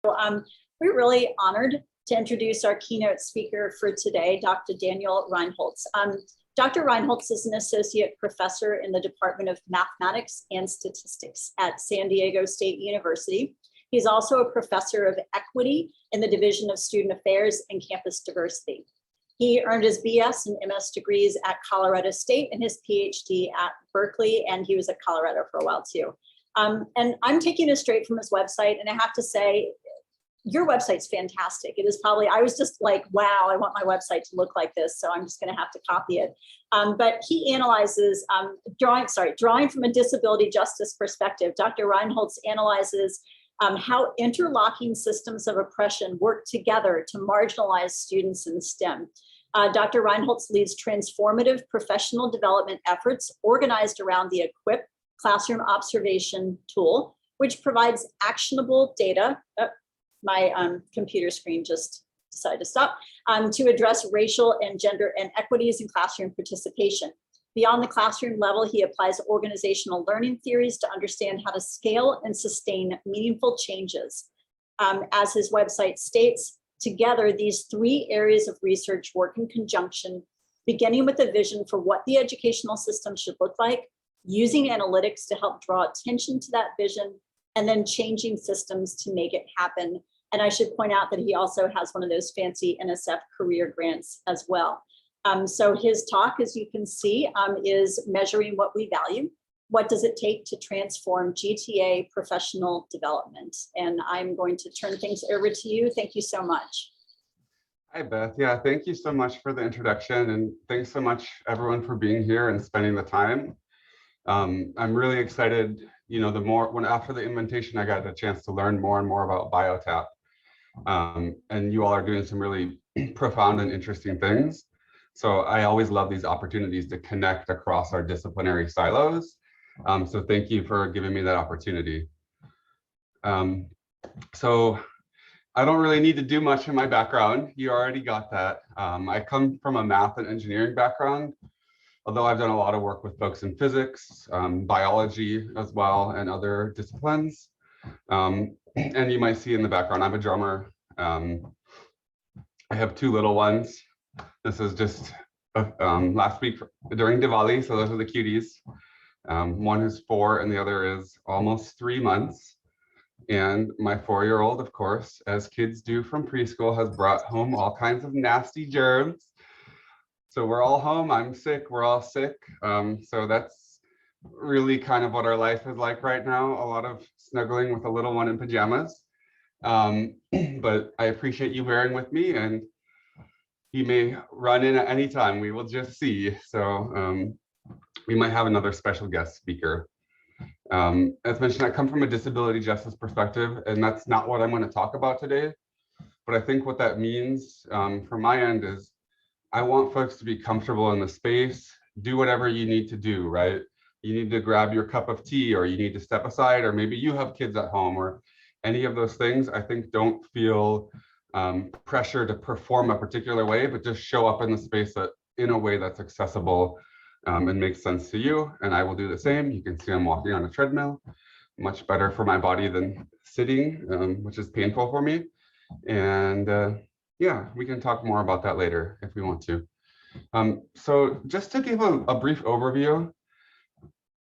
We're really honored to introduce our keynote speaker for today, Dr. Daniel Reinholz. Dr. Reinholz is an associate professor in the Department of Mathematics and Statistics at San Diego State University. He's also a professor of equity in the Division of Student Affairs and Campus Diversity. He earned his BS and MS degrees at Colorado State and his PhD at Berkeley, and he was at Colorado for a while too. And I'm taking this straight from his website, and I have to say, your website's fantastic. It is probably, I was just like, wow, I want my website to look like this, so I'm just gonna have to copy it. But he analyzes, drawing from a disability justice perspective, Dr. Reinholz analyzes how interlocking systems of oppression work together to marginalize students in STEM. Dr. Reinholz leads transformative professional development efforts organized around the EQUIP classroom observation tool, which provides actionable data. My computer screen just decided to stop, to address racial and gender inequities in classroom participation. Beyond the classroom level, he applies organizational learning theories to understand how to scale and sustain meaningful changes. As his website states, together, these three areas of research work in conjunction, beginning with a vision for what the educational system should look like, using analytics to help draw attention to that vision, and then changing systems to make it happen. And I should point out that he also has one of those fancy NSF career grants as well. So his talk, as you can see, is measuring what we value. What does it take to transform GTA professional development? And I'm going to turn things over to you. Thank you so much. Hi, Beth. Yeah, thank you so much for the introduction. And thanks so much, everyone, for being here and spending the time. I'm really excited. You know, after the invitation, I got a chance to learn more and more about BioTap. And you all are doing some really profound and interesting things. So I always love these opportunities to connect across our disciplinary silos. So thank you for giving me that opportunity. So I don't really need to do much in my background. You already got that. I come from a math and engineering background, although I've done a lot of work with folks in physics, biology as well, and other disciplines. And you might see in the background, I'm a drummer. I have two little ones. This is just last week during Diwali, so those are the cuties. One is 4 and the other is almost 3 months. And my 4-year-old, of course, as kids do from preschool, has brought home all kinds of nasty germs. So we're all home, I'm sick, we're all sick. So that's really kind of what our life is like right now, a lot of snuggling with a little one in pajamas. But I appreciate you bearing with me, and he may run in at any time, we will just see. So we might have another special guest speaker. As mentioned, I come from a disability justice perspective, and that's not what I'm going to talk about today. But I think what that means from my end is I want folks to be comfortable in the space, do whatever you need to do, right? You need to grab your cup of tea, or you need to step aside, or maybe you have kids at home, or any of those things. I think don't feel pressure to perform a particular way, but just show up in the space in a way that's accessible and makes sense to you. And I will do the same. You can see I'm walking on a treadmill, much better for my body than sitting, which is painful for me. And yeah, we can talk more about that later if we want to. So just to give a brief overview,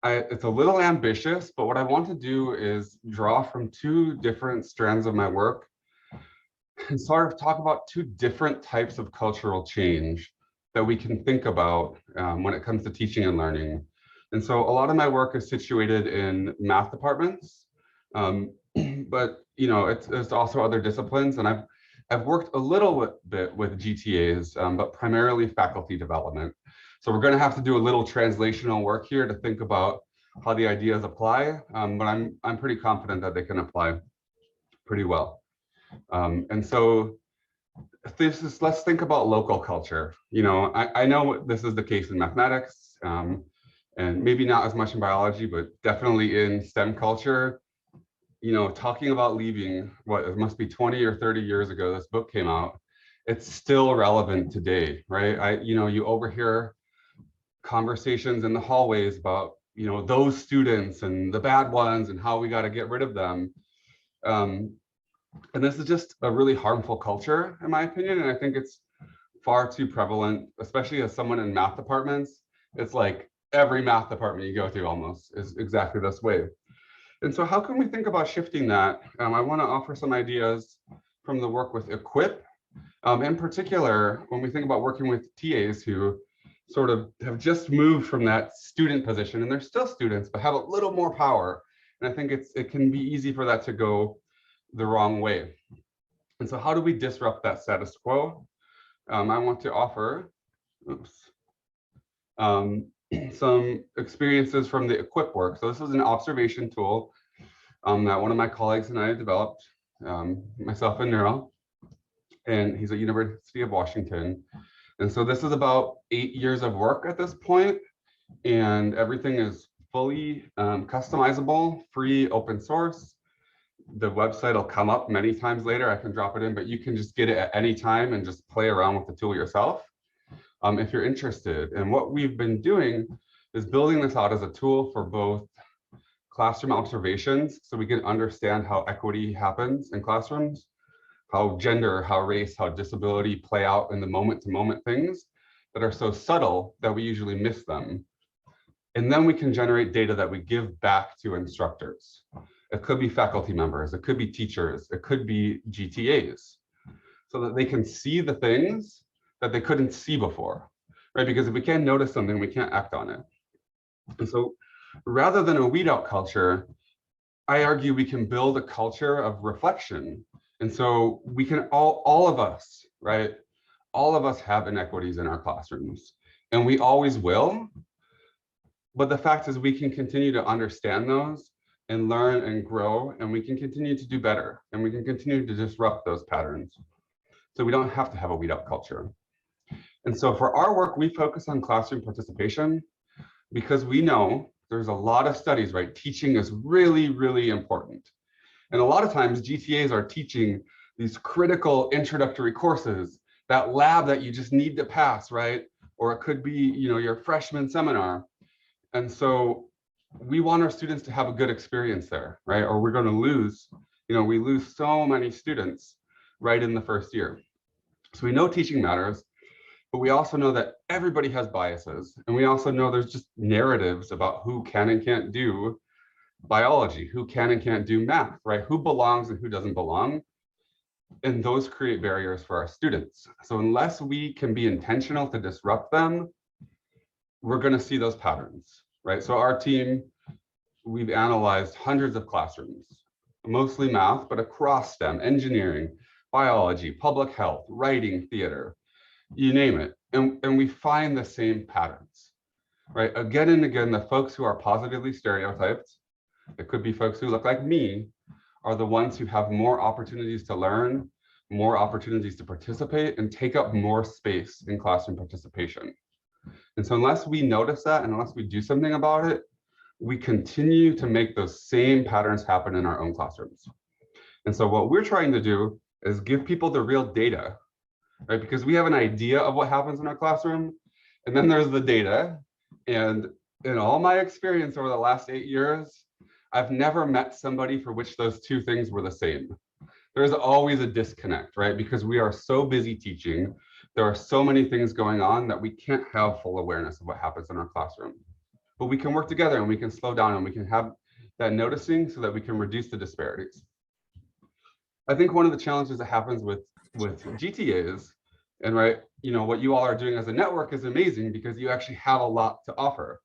it's a little ambitious, but what I want to do is draw from 2 different strands of my work and sort of talk about 2 different types of cultural change that we can think about when it comes to teaching and learning. And so a lot of my work is situated in math departments, but you know, it's also other disciplines, and I've worked a little bit with GTAs, but primarily faculty development. So we're going to have to do a little translational work here to think about how the ideas apply, but I'm pretty confident that they can apply pretty well. And so let's think about local culture. You know, I know this is the case in mathematics, and maybe not as much in biology, but definitely in STEM culture. You know, talking about leaving, it must be 20 or 30 years ago, this book came out. It's still relevant today, right? You overhear conversations in the hallways about, you know, those students and the bad ones and how we got to get rid of them. And this is just a really harmful culture, in my opinion. And I think it's far too prevalent, especially as someone in math departments. It's like every math department you go to almost is exactly this way. And so how can we think about shifting that? I want to offer some ideas from the work with Equip. In particular, when we think about working with TAs who sort of have just moved from that student position, and they're still students, but have a little more power. And I think it can be easy for that to go the wrong way. And so how do we disrupt that status quo? I want to offer some experiences from the Equip work. So this is an observation tool that one of my colleagues and I developed, myself and Neuro, and he's at University of Washington. And so this is about 8 years of work at this point, and everything is fully customizable, free, open source. The website will come up many times later. I can drop it in, but you can just get it at any time and just play around with the tool yourself if you're interested. And what we've been doing is building this out as a tool for both classroom observations, so we can understand how equity happens in classrooms, how gender, how race, how disability play out in the moment-to-moment things that are so subtle that we usually miss them. And then we can generate data that we give back to instructors. It could be faculty members, it could be teachers, it could be GTAs, so that they can see the things that they couldn't see before, right? Because if we can't notice something, we can't act on it. And so rather than a weed out culture, I argue we can build a culture of reflection. And so we can all of us, right? All of us have inequities in our classrooms, and we always will. But the fact is we can continue to understand those and learn and grow, and we can continue to do better, and we can continue to disrupt those patterns. So we don't have to have a weed out culture. And so for our work, we focus on classroom participation because we know there's a lot of studies, right? Teaching is really, really important. And a lot of times GTAs are teaching these critical introductory courses, that lab that you just need to pass, right? Or it could be, your freshman seminar. And so we want our students to have a good experience there, right? Or we're going to lose, we lose so many students right in the first year. So we know teaching matters, but we also know that everybody has biases. And we also know there's just narratives about who can and can't do biology, who can and can't do math, right? Who belongs and who doesn't belong. And those create barriers for our students. So unless we can be intentional to disrupt them, we're going to see those patterns, right? So our team, we've analyzed hundreds of classrooms, mostly math, but across STEM, engineering, biology, public health, writing, theater, you name it. And we find the same patterns, right? Again and again, the folks who are positively stereotyped, it could be folks who look like me, are the ones who have more opportunities to learn, more opportunities to participate, and take up more space in classroom participation. And so unless we notice that, and unless we do something about it, we continue to make those same patterns happen in our own classrooms. And so what we're trying to do is give people the real data, right? Because we have an idea of what happens in our classroom, and then there's the data. And in all my experience over the last 8 years, I've never met somebody for which those two things were the same. There's always a disconnect, right? Because we are so busy teaching. There are so many things going on that we can't have full awareness of what happens in our classroom. But we can work together and we can slow down and we can have that noticing so that we can reduce the disparities. I think one of the challenges that happens with GTAs, and right, what you all are doing as a network is amazing because you actually have a lot to offer.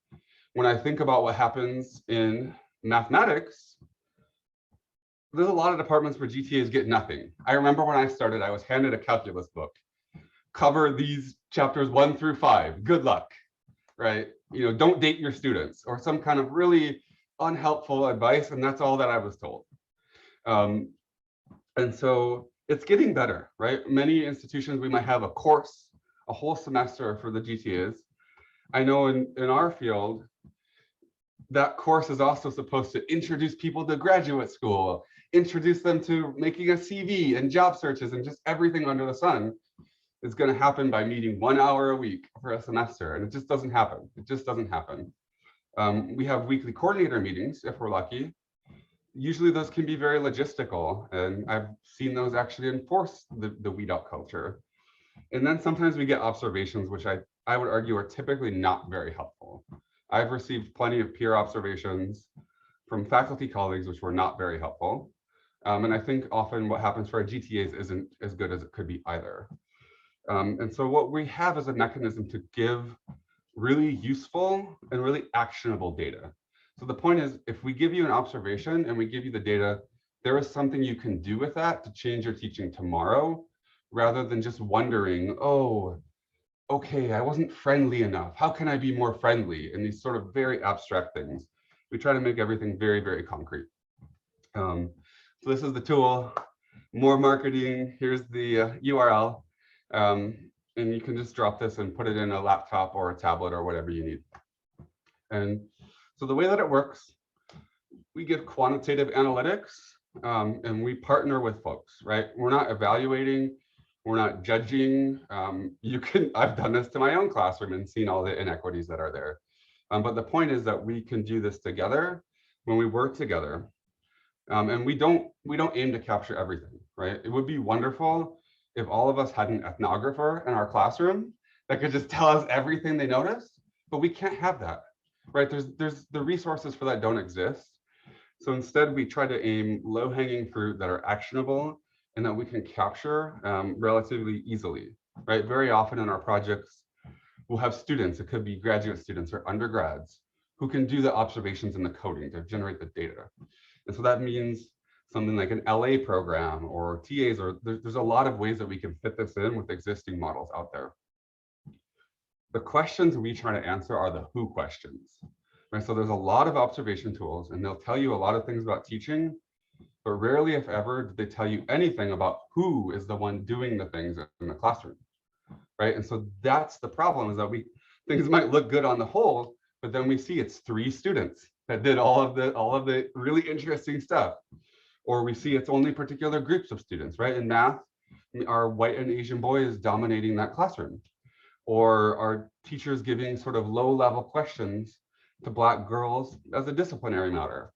When I think about what happens in mathematics, there's a lot of departments where GTAs get nothing. I remember when I started, I was handed a calculus book. Cover these chapters 1 through 5. Good luck, right? Don't date your students, or some kind of really unhelpful advice, and that's all that I was told. And so it's getting better, right? Many institutions, we might have a course, a whole semester for the GTAs. I know in our field, that course is also supposed to introduce people to graduate school, introduce them to making a CV and job searches, and just everything under the sun is going to happen by meeting 1 hour a week for a semester. And it just doesn't happen. It just doesn't happen. We have weekly coordinator meetings if we're lucky, usually those can be very logistical, and I've seen those actually enforce the weed out culture. And then sometimes we get observations, which I would argue are typically not very helpful. I've received plenty of peer observations from faculty colleagues, which were not very helpful. And I think often what happens for our GTAs isn't as good as it could be either. And so what we have is a mechanism to give really useful and really actionable data. So the point is, if we give you an observation and we give you the data, there is something you can do with that to change your teaching tomorrow, rather than just wondering, oh, okay, I wasn't friendly enough. How can I be more friendly? And these sort of very abstract things. We try to make everything very, very concrete. So this is the tool, more marketing. Here's the URL. And you can just drop this and put it in a laptop or a tablet or whatever you need. And so the way that it works, we give quantitative analytics, and we partner with folks, right? We're not evaluating, we're not judging. I've done this to my own classroom and seen all the inequities that are there. But the point is that we can do this together when we work together. And we don't aim to capture everything, right? It would be wonderful if all of us had an ethnographer in our classroom that could just tell us everything they noticed, but we can't have that, right? There's the resources for that don't exist. So instead, we try to aim low-hanging fruit that are actionable and that we can capture relatively easily, right? Very often in our projects, we'll have students, it could be graduate students or undergrads, who can do the observations and the coding to generate the data. And so that means something like an LA program or TAs, or there's a lot of ways that we can fit this in with existing models out there. The questions we try to answer are the who questions, right? So there's a lot of observation tools and they'll tell you a lot of things about teaching, but rarely, if ever, do they tell you anything about who is the one doing the things in the classroom, right? And so that's the problem, is that things might look good on the whole, but then we see it's 3 students that did all of the really interesting stuff. Or we see it's only particular groups of students, right? In math, our white and Asian boys dominating that classroom. Or our teachers giving sort of low-level questions to Black girls as a disciplinary matter.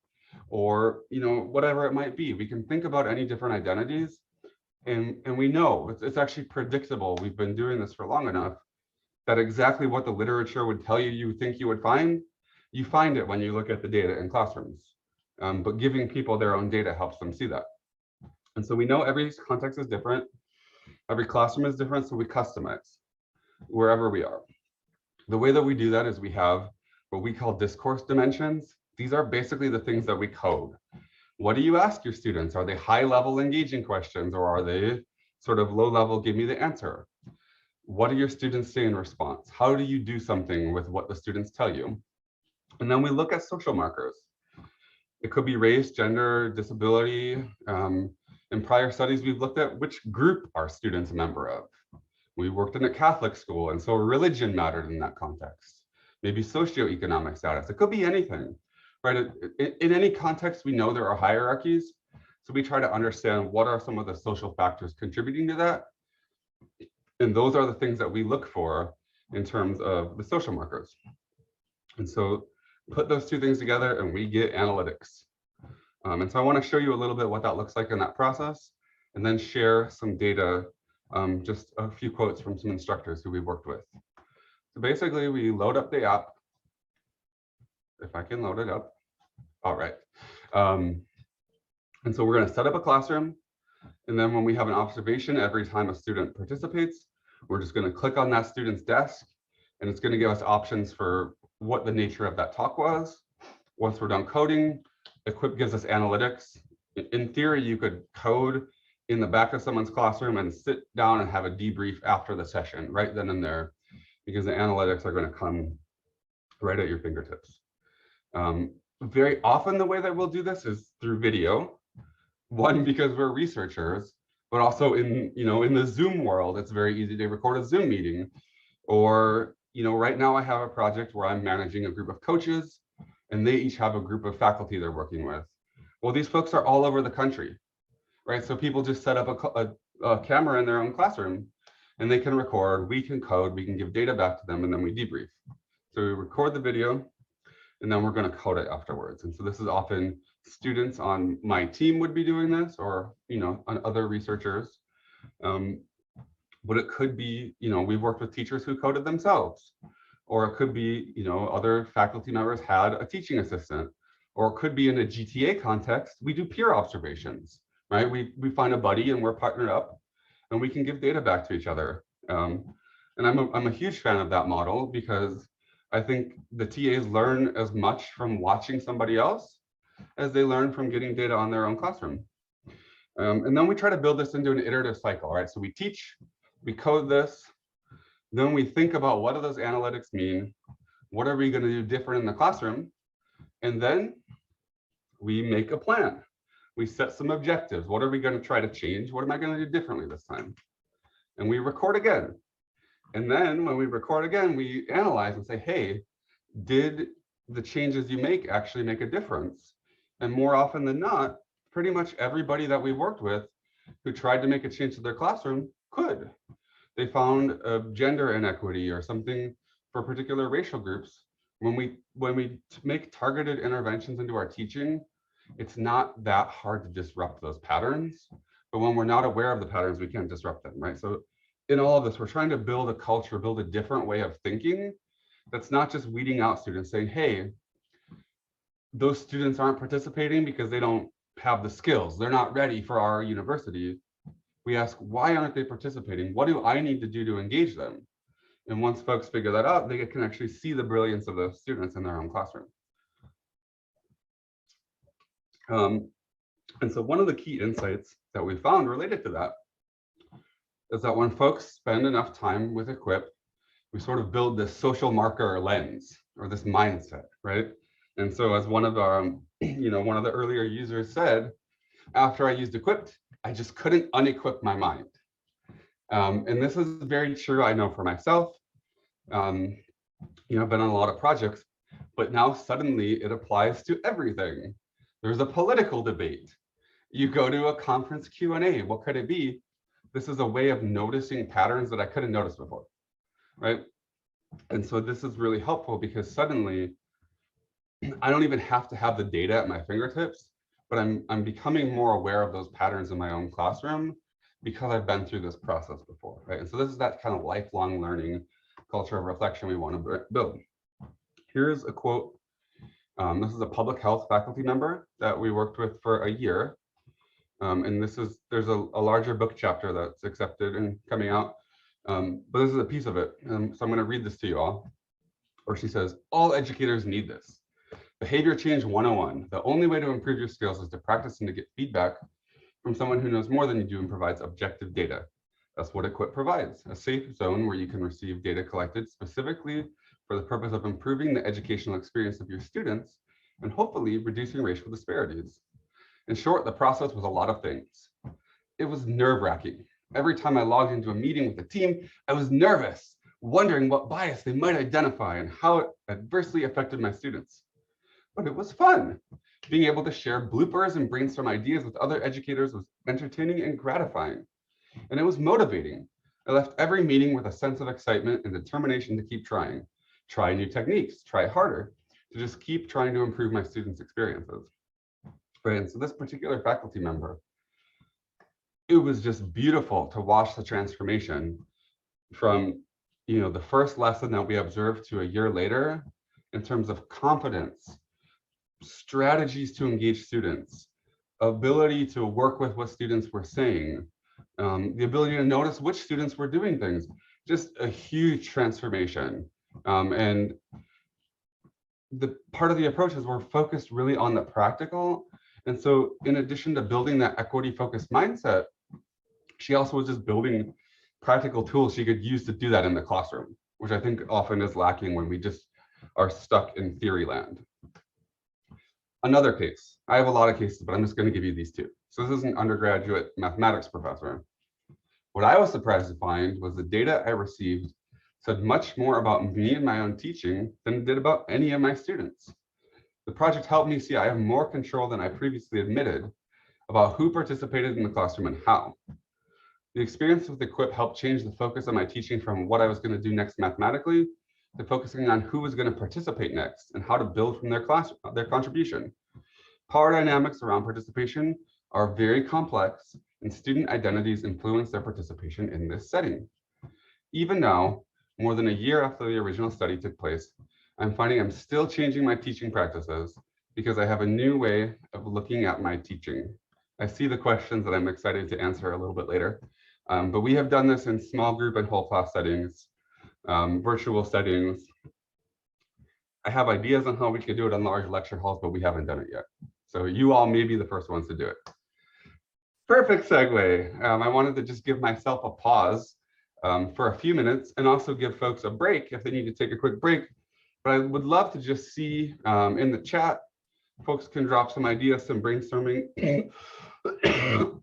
Or, whatever it might be. We can think about any different identities, and we know it's actually predictable. We've been doing this for long enough that exactly what the literature would tell you think you would find, you find it when you look at the data in classrooms. But giving people their own data helps them see that. And so we know every context is different, every classroom is different, so we customize wherever we are. The way that we do that is we have what we call discourse dimensions. These are basically the things that we code. What do you ask your students? Are they high-level engaging questions, or are they sort of low-level, give me the answer? What do your students say in response? How do you do something with what the students tell you? And then we look at social markers. It could be race, gender, disability. In prior studies, we've looked at which group are students a member of. We worked in a Catholic school, and so religion mattered in that context. Maybe socioeconomic status. It could be anything, right? In any context, we know there are hierarchies. So we try to understand what are some of the social factors contributing to that. And those are the things that we look for in terms of the social markers. And so put those 2 things together and we get analytics. And so I want to show you a little bit what that looks like in that process, and then share some data, just a few quotes from some instructors who we've worked with. So basically, we load up the app. If I can load it up. All right. And so we're going to set up a classroom. And then when we have an observation, every time a student participates, we're just going to click on that student's desk, and it's going to give us options for what the nature of that talk was. Once we're done coding, Equip gives us analytics. In theory, you could code in the back of someone's classroom and sit down and have a debrief after the session, right then and there, because the analytics are going to come right at your fingertips. Very often the way that we'll do this is through video. One, because we're researchers, but also in the Zoom world, it's very easy to record a Zoom meeting. Or, right now I have a project where I'm managing a group of coaches, and they each have a group of faculty they're working with. Well, these folks are all over the country, right? So people just set up a camera in their own classroom, and they can record, we can code, we can give data back to them, and then we debrief. So we record the video, and then we're going to code it afterwards. And so this is often students on my team would be doing this, or on other researchers. But it could be, we've worked with teachers who coded themselves, or it could be, other faculty members had a teaching assistant, or it could be in a GTA context, we do peer observations, right? We find a buddy and we're partnered up and we can give data back to each other. And I'm a huge fan of that model, because I think the TAs learn as much from watching somebody else as they learn from getting data on their own classroom. And then we try to build this into an iterative cycle, right? So we teach, we code this, then we think about what do those analytics mean? What are we going to do different in the classroom? And then we make a plan. We set some objectives. What are we going to try to change? What am I going to do differently this time? And we record again. And then when we record again, we analyze and say, hey, did the changes you make actually make a difference? And more often than not, pretty much everybody that we've worked with who tried to make a change to their classroom could. They found a gender inequity or something for particular racial groups. When we make targeted interventions into our teaching, it's not that hard to disrupt those patterns. But when we're not aware of the patterns, we can't disrupt them, right? So in all of this, we're trying to build a culture, build a different way of thinking that's not just weeding out students, saying, hey, those students aren't participating because they don't have the skills. They're not ready for our university. We ask, why aren't they participating? What do I need to do to engage them? And once folks figure that out, they can actually see the brilliance of the students in their own classroom. And so one of the key insights that we found related to that is that when folks spend enough time with Equip, we sort of build this social marker lens or this mindset, right? And so as one of our, one of the earlier users said, after I used Equip, I just couldn't unequip my mind. And this is very true, I know, for myself. I've been on a lot of projects, but now suddenly it applies to everything. There's a political debate. You go to a conference Q&A, what could it be? This is a way of noticing patterns that I couldn't notice before, right? And so this is really helpful because suddenly I don't even have to have the data at my fingertips, but I'm becoming more aware of those patterns in my own classroom because I've been through this process before, right? And so this is that kind of lifelong learning culture of reflection we want to build. Here's a quote. This is a public health faculty member that we worked with for a year. And there's a larger book chapter that's accepted and coming out. But this is a piece of it. So I'm going to read this to you all. Or she says, all educators need this. Behavior change 101. The only way to improve your skills is to practice and to get feedback from someone who knows more than you do and provides objective data. That's what Equip provides, a safe zone where you can receive data collected specifically for the purpose of improving the educational experience of your students and hopefully reducing racial disparities. In short, the process was a lot of things. It was nerve-wracking. Every time I logged into a meeting with the team, I was nervous, wondering what bias they might identify and how it adversely affected my students. But it was fun. Being able to share bloopers and brainstorm ideas with other educators was entertaining and gratifying. And it was motivating. I left every meeting with a sense of excitement and determination to keep trying, try new techniques, try harder, to just keep trying to improve my students' experiences. Right, and so this particular faculty member, it was just beautiful to watch the transformation from, the first lesson that we observed to a year later in terms of confidence, strategies to engage students, ability to work with what students were saying, the ability to notice which students were doing things, just a huge transformation. And the part of the approach is we're focused really on the practical. And so in addition to building that equity-focused mindset, she also was just building practical tools she could use to do that in the classroom, which I think often is lacking when we just are stuck in theory land. Another case, I have a lot of cases, but I'm just going to give you these two. So this is an undergraduate mathematics professor. What I was surprised to find was the data I received said much more about me and my own teaching than it did about any of my students. The project helped me see I have more control than I previously admitted about who participated in the classroom and how. The experience with Equip helped change the focus of my teaching from what I was going to do next mathematically to focusing on who was going to participate next and how to build from their contribution. Power dynamics around participation are very complex, and student identities influence their participation in this setting. Even now, more than a year after the original study took place, I'm finding I'm still changing my teaching practices because I have a new way of looking at my teaching. I see the questions that I'm excited to answer a little bit later, but we have done this in small group and whole class settings, virtual settings. I have ideas on how we could do it in large lecture halls, but we haven't done it yet. So you all may be the first ones to do it. Perfect segue. I wanted to just give myself a pause for a few minutes and also give folks a break if they need to take a quick break. But I would love to just see in the chat, folks can drop some ideas, some brainstorming.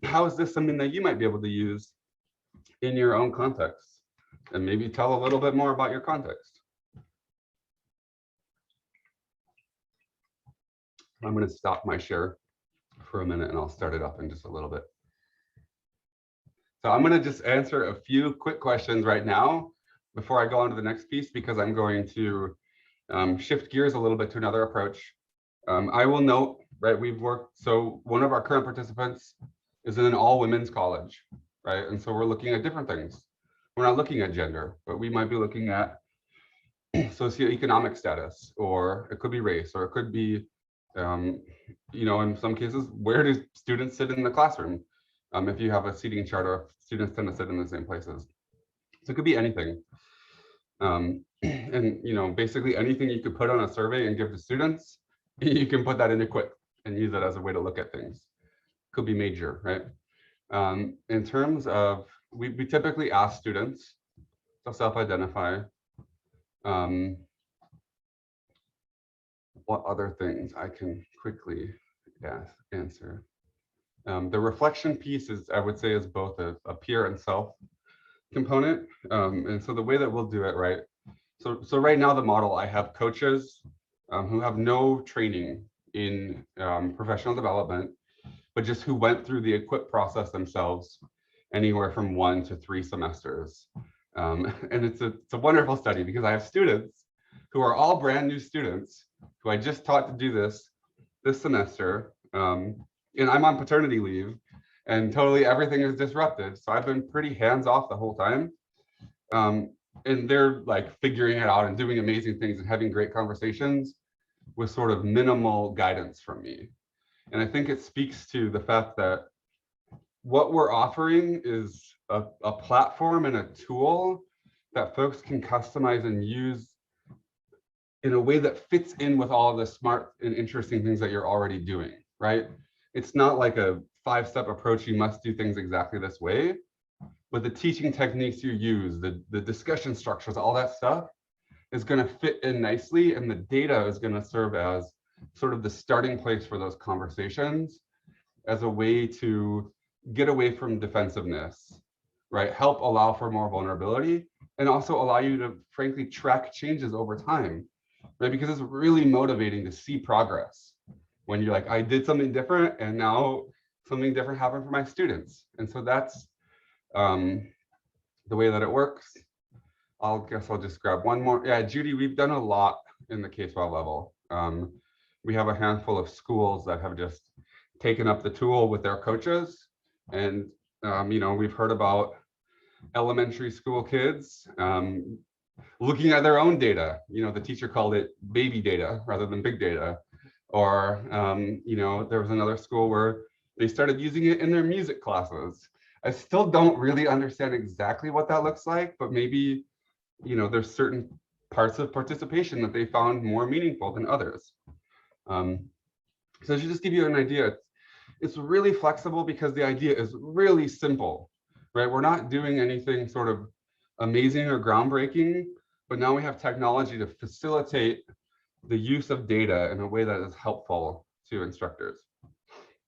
How is this something that you might be able to use in your own context? And maybe tell a little bit more about your context. I'm going to stop my share for a minute and I'll start it up in just a little bit. So I'm going to just answer a few quick questions right now before I go on to the next piece, because I'm going to shift gears a little bit to another approach. I will note, right, we've worked, so one of our current participants is in an all women's college, right? And so we're looking at different things. We're not looking at gender, but we might be looking at socioeconomic status, or it could be race, or it could be, you know, in some cases, where do students sit in the classroom? If you have a seating chart, or students tend to sit in the same places. So it could be anything. And, you know, basically anything you could put on a survey and give to students, you can put that in a quick and use it as a way to look at things. Could be major, right? In terms of, we typically ask students to self-identify. What other things I can quickly answer? The reflection piece is, I would say, is both a peer and self component. And so the way that we'll do it, right? So right now the model, I have coaches who have no training in professional development, but just who went through the equip process themselves, anywhere from 1 to 3 semesters. And it's a wonderful study because I have students who are all brand new students who I just taught to do this semester. And I'm on paternity leave and totally everything is disrupted. So I've been pretty hands off the whole time. And they're like figuring it out and doing amazing things and having great conversations with sort of minimal guidance from me. And I think it speaks to the fact that what we're offering is a platform and a tool that folks can customize and use in a way that fits in with all of the smart and interesting things that you're already doing, right? It's not like a 5-step approach, you must do things exactly this way, but the teaching techniques you use, the discussion structures, all that stuff is going to fit in nicely, and the data is going to serve as sort of the starting place for those conversations as a way to get away from defensiveness, right? Help allow for more vulnerability and also allow you to frankly track changes over time, right? Because it's really motivating to see progress when you're like, I did something different and now something different happened for my students. And so that's the way that it works. I guess I'll just grab one more. Yeah, Judy, we've done a lot in the K-12 level. We have a handful of schools that have just taken up the tool with their coaches. And, you know, we've heard about elementary school kids looking at their own data. You know, the teacher called it baby data rather than big data. Or, you know, there was another school where they started using it in their music classes. I still don't really understand exactly what that looks like, but maybe, you know, there's certain parts of participation that they found more meaningful than others. So to just give you an idea, it's really flexible because the idea is really simple, right? We're not doing anything sort of amazing or groundbreaking, but now we have technology to facilitate the use of data in a way that is helpful to instructors.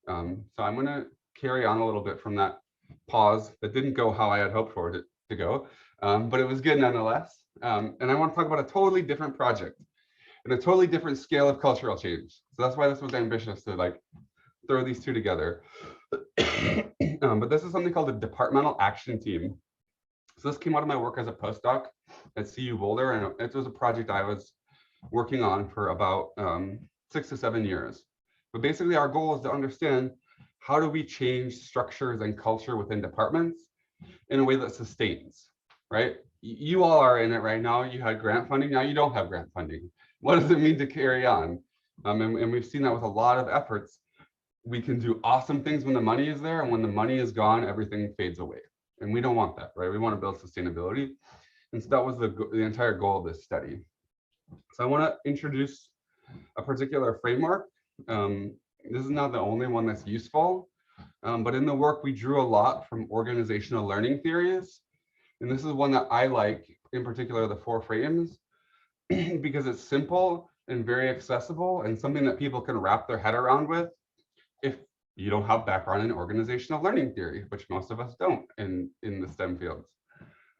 So I'm going to carry on a little bit from that pause that didn't go how I had hoped for it to go, but it was good nonetheless. And I want to talk about a totally different project and a totally different scale of cultural change. So that's why this was ambitious to like throw these two together. But this is something called the Departmental Action Team. So this came out of my work as a postdoc at CU Boulder, and it was a project I was working on for about 6 to 7 years But basically our goal is to understand, how do we change structures and culture within departments in a way that sustains, right? You all are in it right now. You had grant funding, now you don't have grant funding. What does it mean to carry on? And we've seen that with a lot of efforts. We can do awesome things when the money is there, and when the money is gone, everything fades away. And we don't want that, right? We want to build sustainability. And so that was the entire goal of this study. So I want to introduce a particular framework. This is not the only one that's useful, but in the work, we drew a lot from organizational learning theories. And this is one that I like, in particular, the 4 frames, because it's simple and very accessible and something that people can wrap their head around with if you don't have background in organizational learning theory, which most of us don't in the STEM fields.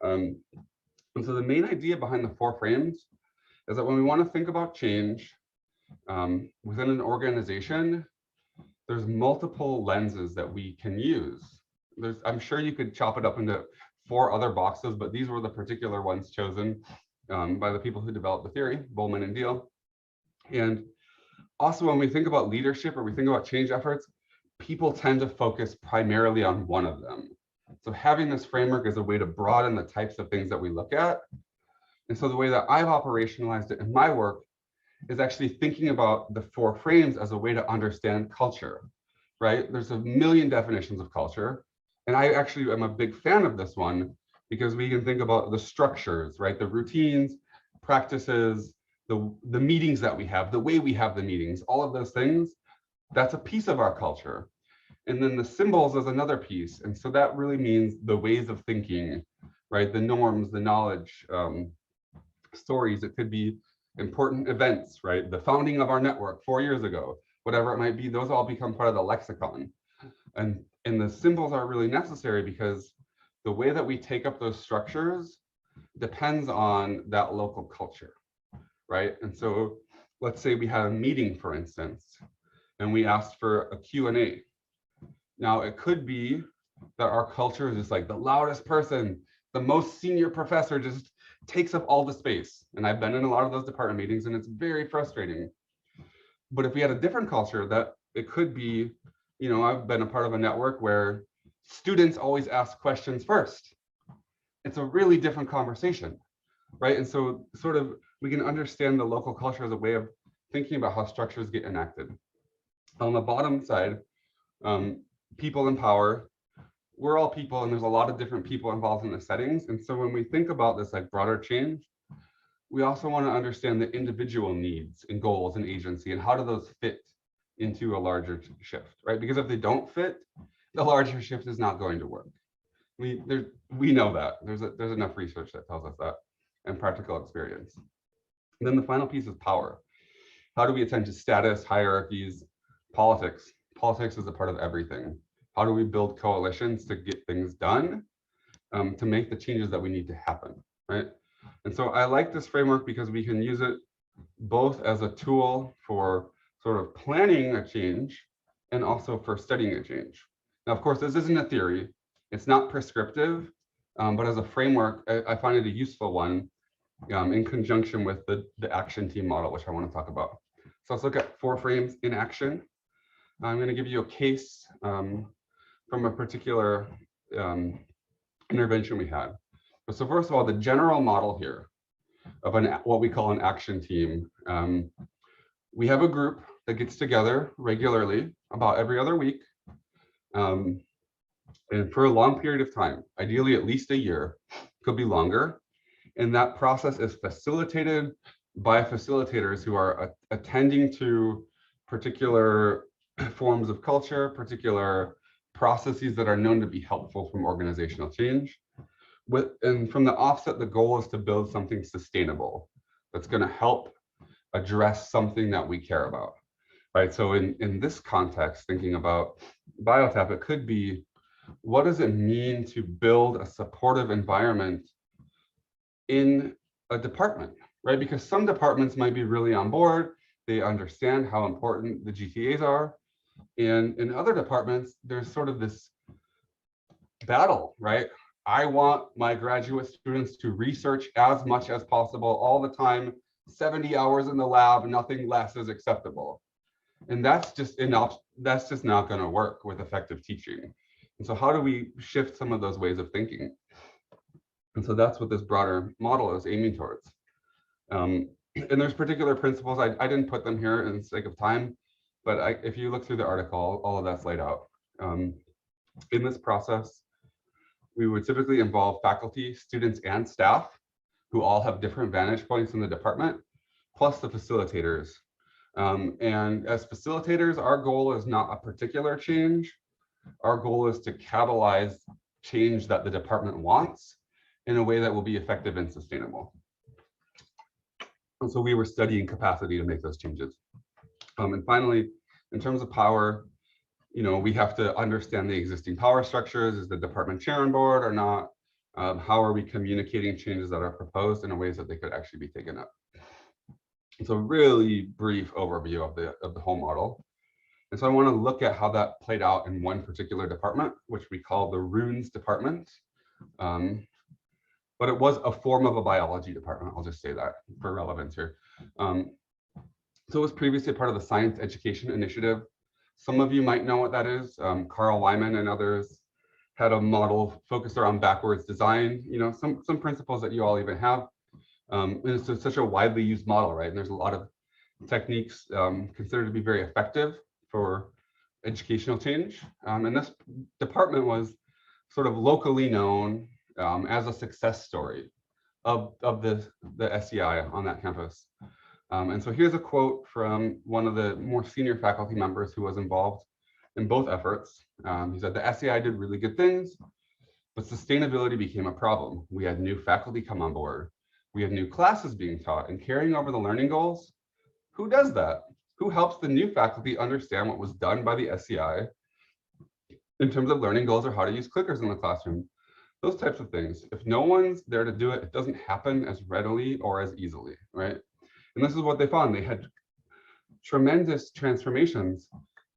And so the main idea behind the 4 frames is that when we want to think about change within an organization, there's multiple lenses that we can use. I'm sure you could chop it up into 4 other boxes, but these were the particular ones chosen by the people who developed the theory, Bowman and Deal. And also, when we think about leadership or we think about change efforts, people tend to focus primarily on one of them. So having this framework is a way to broaden the types of things that we look at. And so the way that I've operationalized it in my work is actually thinking about the 4 frames as a way to understand culture, right? There's a million definitions of culture. And I actually am a big fan of this one because we can think about the structures, right? The routines, practices, the meetings that we have, the way we have the meetings, all of those things, that's a piece of our culture. And then the symbols is another piece. And so that really means the ways of thinking, right? The norms, the knowledge, stories. It could be important events, right? The founding of our network 4 years ago, whatever it might be, those all become part of the lexicon. And the symbols are really necessary because the way that we take up those structures depends on that local culture, right? And so let's say we had a meeting, for instance, and we asked for a Q&A. Now, it could be that our culture is just like the loudest person, the most senior professor just takes up all the space. And I've been in a lot of those department meetings and it's very frustrating. But if we had a different culture, that it could be, you know, I've been a part of a network where students always ask questions first. It's a really different conversation, right? And so sort of we can understand the local culture as a way of thinking about how structures get enacted. On the bottom side, people in power, we're all people and there's a lot of different people involved in the settings. And so when we think about this like broader change, we also want to understand the individual needs and goals and agency and how do those fit into a larger shift, right? Because if they don't fit, the larger shift is not going to work. We know that. There's enough research that tells us that and practical experience. And then the final piece is power. How do we attend to status, hierarchies, politics? Politics is a part of everything. How do we build coalitions to get things done, to make the changes that we need to happen, right? And so I like this framework because we can use it both as a tool for sort of planning a change and also for studying a change. Now, of course, this isn't a theory. It's not prescriptive, but as a framework, I find it a useful one in conjunction with the action team model, which I want to talk about. So let's look at 4 frames in action. I'm going to give you a case from a particular intervention we had. So first of all, the general model here of what we call an action team. We have a group that gets together regularly, about every other week, and for a long period of time, ideally at least a year, could be longer. And that process is facilitated by facilitators who are attending to particular forms of culture, particular processes that are known to be helpful from organizational change. And from the offset, the goal is to build something sustainable that's going to help address something that we care about, right? So in this context, thinking about BioTap, it could be, what does it mean to build a supportive environment in a department, right? Because some departments might be really on board. They understand how important the GTAs are. And in other departments, there's sort of this battle, right? I want my graduate students to research as much as possible all the time, 70 hours in the lab, nothing less is acceptable. And that's just not going to work with effective teaching. And so how do we shift some of those ways of thinking? And so that's what this broader model is aiming towards. And there's particular principles. I didn't put them here in the sake of time, but if you look through the article, all of that's laid out. In this process, we would typically involve faculty, students, and staff who all have different vantage points in the department, plus the facilitators. And as facilitators, our goal is not a particular change. Our goal is to catalyze change that the department wants in a way that will be effective and sustainable. And so we were studying capacity to make those changes. And finally, in terms of power, we have to understand the existing power structures. Is the department chair on board or not? How are we communicating changes that are proposed in ways that they could actually be taken up? It's a really brief overview of the whole model. And so I want to look at how that played out in one particular department, which we call the Runes department. But it was a form of a biology department. I'll just say that for relevance here. So it was previously part of the Science Education Initiative. Some of you might know what that is. Carl Wyman and others had a model focused around backwards design, some principles that you all even have. And it's such a widely used model, right? And there's a lot of techniques considered to be very effective for educational change. And this department was sort of locally known as a success story of the SEI on that campus. And so here's a quote from one of the more senior faculty members who was involved in both efforts. He said, "The SEI did really good things, but sustainability became a problem. We had new faculty come on board. We have new classes being taught and carrying over the learning goals. Who does that? Who helps the new faculty understand what was done by the SEI in terms of learning goals or how to use clickers in the classroom? Those types of things. If no one's there to do it, it doesn't happen as readily or as easily, right?" And this is what they found. They had tremendous transformations,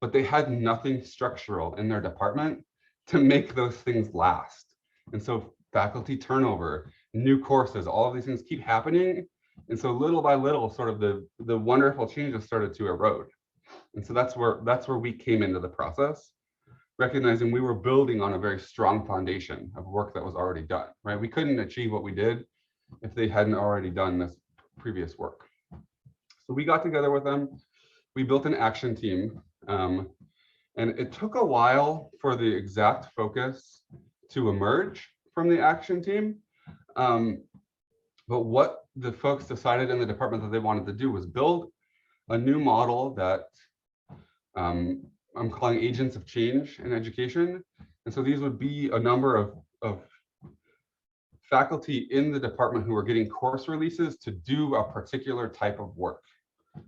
but they had nothing structural in their department to make those things last. And so faculty turnover, new courses, all of these things keep happening. And so little by little, sort of the wonderful changes started to erode. And so that's where we came into the process, recognizing we were building on a very strong foundation of work that was already done, right? We couldn't achieve what we did if they hadn't already done this previous work. So we got together with them, we built an action team, and it took a while for the exact focus to emerge from the action team. But what the folks decided in the department that they wanted to do was build a new model that I'm calling agents of change in education. And so these would be a number of faculty in the department who were getting course releases to do a particular type of work,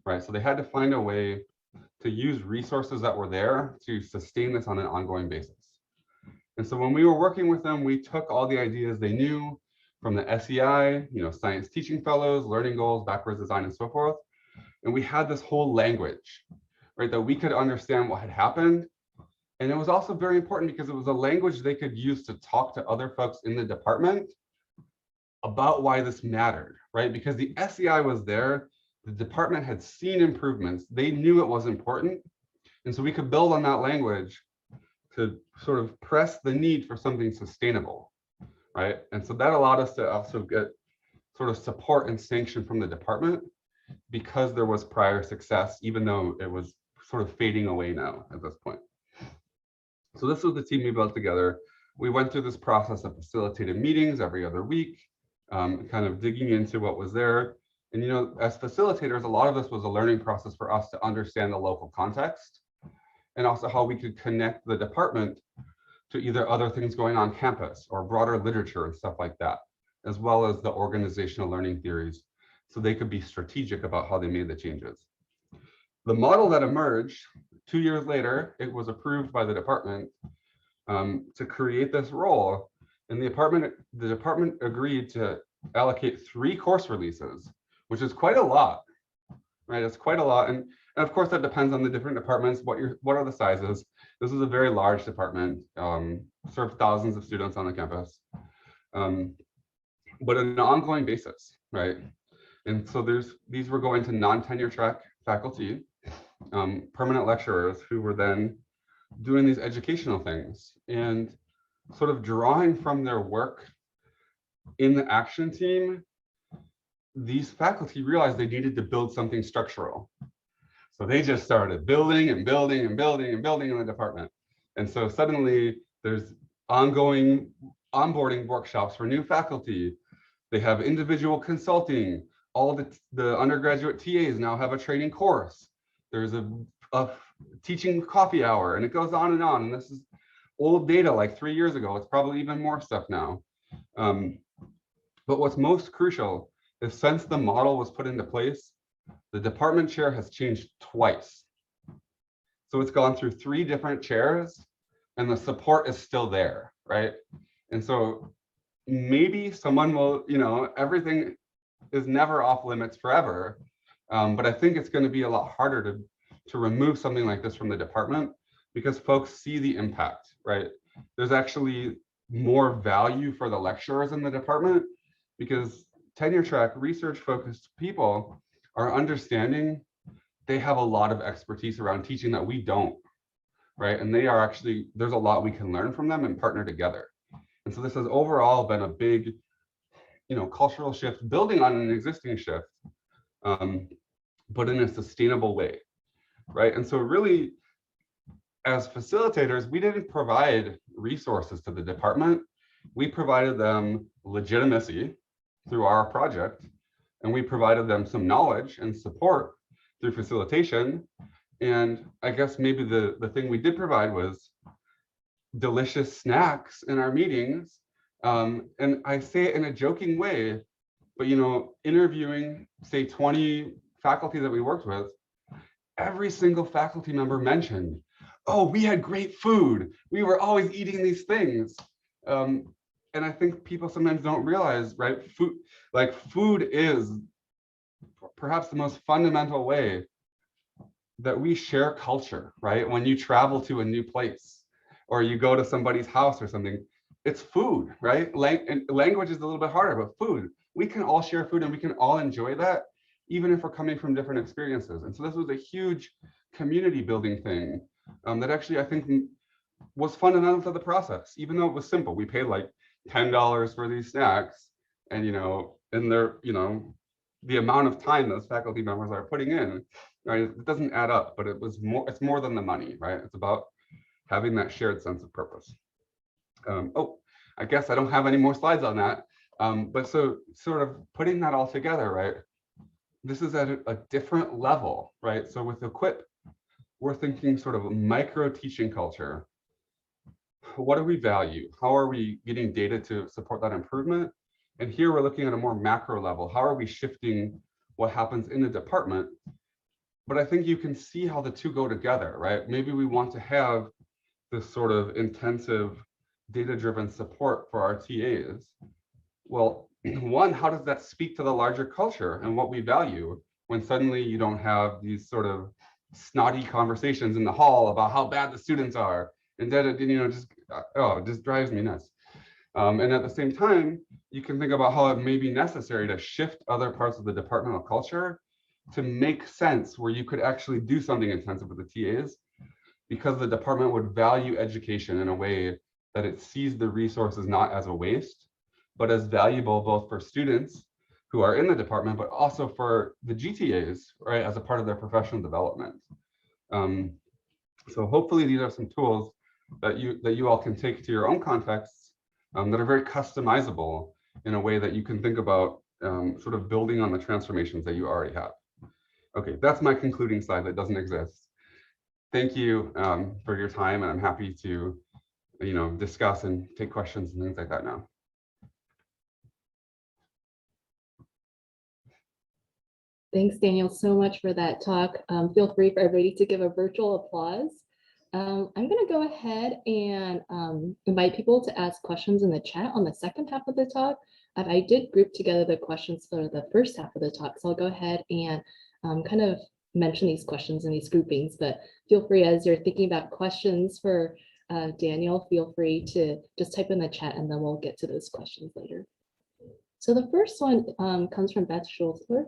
right? So they had to find a way to use resources that were there to sustain this on an ongoing basis. And so when we were working with them, we took all the ideas they knew from the SEI, science teaching fellows, learning goals, backwards design, and so forth. And we had this whole language, right, that we could understand what had happened. And it was also very important because it was a language they could use to talk to other folks in the department about why this mattered, right? Because the SEI was there, the department had seen improvements, they knew it was important. And so we could build on that language to sort of press the need for something sustainable, right? And so that allowed us to also get sort of support and sanction from the department because there was prior success, even though it was sort of fading away now at this point. So this was the team we built together. We went through this process of facilitated meetings every other week, kind of digging into what was there. And as facilitators, a lot of this was a learning process for us to understand the local context and also how we could connect the department to either other things going on campus or broader literature and stuff like that, as well as the organizational learning theories, so they could be strategic about how they made the changes. The model that emerged 2 years later, it was approved by the department to create this role. And the department agreed to allocate 3 course releases, which is quite a lot, right? It's quite a lot. And of course, that depends on the different departments, what are the sizes. This is a very large department, served thousands of students on the campus, but on an ongoing basis, right? And so these were going to non-tenure track faculty. permanent lecturers who were then doing these educational things and sort of drawing from their work in the action team. These faculty realized they needed to build something structural. So they just started building and building and building and building in the department. And so suddenly there's ongoing onboarding workshops for new faculty. They have individual consulting. All the undergraduate TAs now have a training course. There's a teaching coffee hour, and it goes on. And this is old data like 3 years ago. It's probably even more stuff now. But what's most crucial is since the model was put into place, the department chair has changed twice. So it's gone through 3 different chairs and the support is still there, right? And so maybe someone will, everything is never off limits forever. But I think it's going to be a lot harder to remove something like this from the department because folks see the impact, right? There's actually more value for the lecturers in the department because tenure track research focused people are understanding they have a lot of expertise around teaching that we don't, right? And they are actually, there's a lot we can learn from them and partner together. And so this has overall been a big, cultural shift, building on an existing shift, but in a sustainable way, right? And so really, as facilitators, we didn't provide resources to the department. We provided them legitimacy through our project, and we provided them some knowledge and support through facilitation. And I guess maybe the thing we did provide was delicious snacks in our meetings. And I say it in a joking way, but interviewing, say 20 faculty that we worked with, every single faculty member mentioned, oh, we had great food. We were always eating these things. And I think people sometimes don't realize, right? Food is perhaps the most fundamental way that we share culture, right? When you travel to a new place or you go to somebody's house or something, it's food, right? Language is a little bit harder, but food, we can all share food and we can all enjoy that, even if we're coming from different experiences. And so this was a huge community building thing that actually I think was fundamental to the process, even though it was simple. We paid like $10 for these snacks, and the amount of time those faculty members are putting in, right? It doesn't add up, but it's more than the money, right? It's about having that shared sense of purpose. I guess I don't have any more slides on that. But so sort of putting that all together, right? This is at a different level, right? So with Equip, we're thinking sort of a micro teaching culture. What do we value? How are we getting data to support that improvement? And here we're looking at a more macro level. How are we shifting what happens in the department? But I think you can see how the two go together, right? Maybe we want to have this sort of intensive data-driven support for our TAs. Well, one, how does that speak to the larger culture and what we value when suddenly you don't have these sort of snotty conversations in the hall about how bad the students are, and that it just drives me nuts. And at the same time, you can think about how it may be necessary to shift other parts of the departmental culture to make sense where you could actually do something intensive with the TAs, because the department would value education in a way that it sees the resources not as a waste, but as valuable both for students who are in the department, but also for the GTAs, right, as a part of their professional development. So hopefully these are some tools that you all can take to your own contexts that are very customizable in a way that you can think about sort of building on the transformations that you already have. Okay, that's my concluding slide that doesn't exist. Thank you for your time, and I'm happy to discuss and take questions and things like that now. Thanks, Daniel, so much for that talk. Feel free for everybody to give a virtual applause. I'm going to go ahead and invite people to ask questions in the chat on the second half of the talk. I did group together the questions for the first half of the talk, so I'll go ahead and kind of mention these questions in these groupings, but feel free as you're thinking about questions for Daniel, feel free to just type in the chat and then we'll get to those questions later. So the first one comes from Beth Schulzer.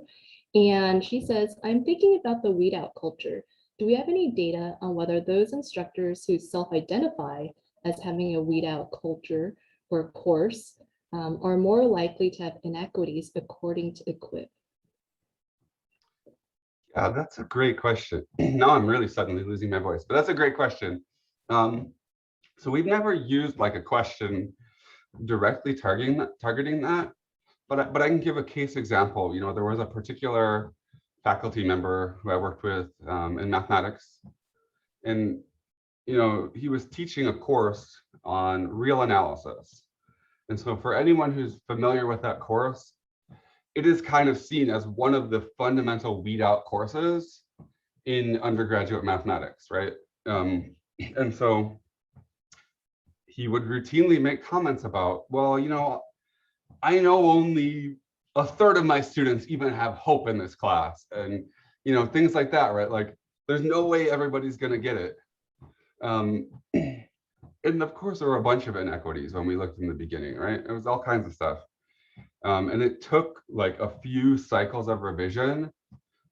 And she says, I'm thinking about the weed out culture. do we have any data on whether those instructors who self-identify as having a weed out culture or course are more likely to have inequities according to EQUIP? Yeah, that's a great question. Now I'm really suddenly losing my voice, but that's a great question. So we've never used like a question directly targeting that, but I can give a case example. You know, there was a particular faculty member who I worked with in mathematics, and you know, he was teaching a course on real analysis. And so for anyone who's familiar with that course, it is kind of seen as one of the fundamental weed out courses in undergraduate mathematics, right? And so he would routinely make comments about, well, you know, I know only a third of my students even have hope in this class, and you know, things like that, right? Like, there's no way everybody's going to get it. And of course, there were a bunch of inequities when we looked in the beginning, right? It was all kinds of stuff. And it took like a few cycles of revision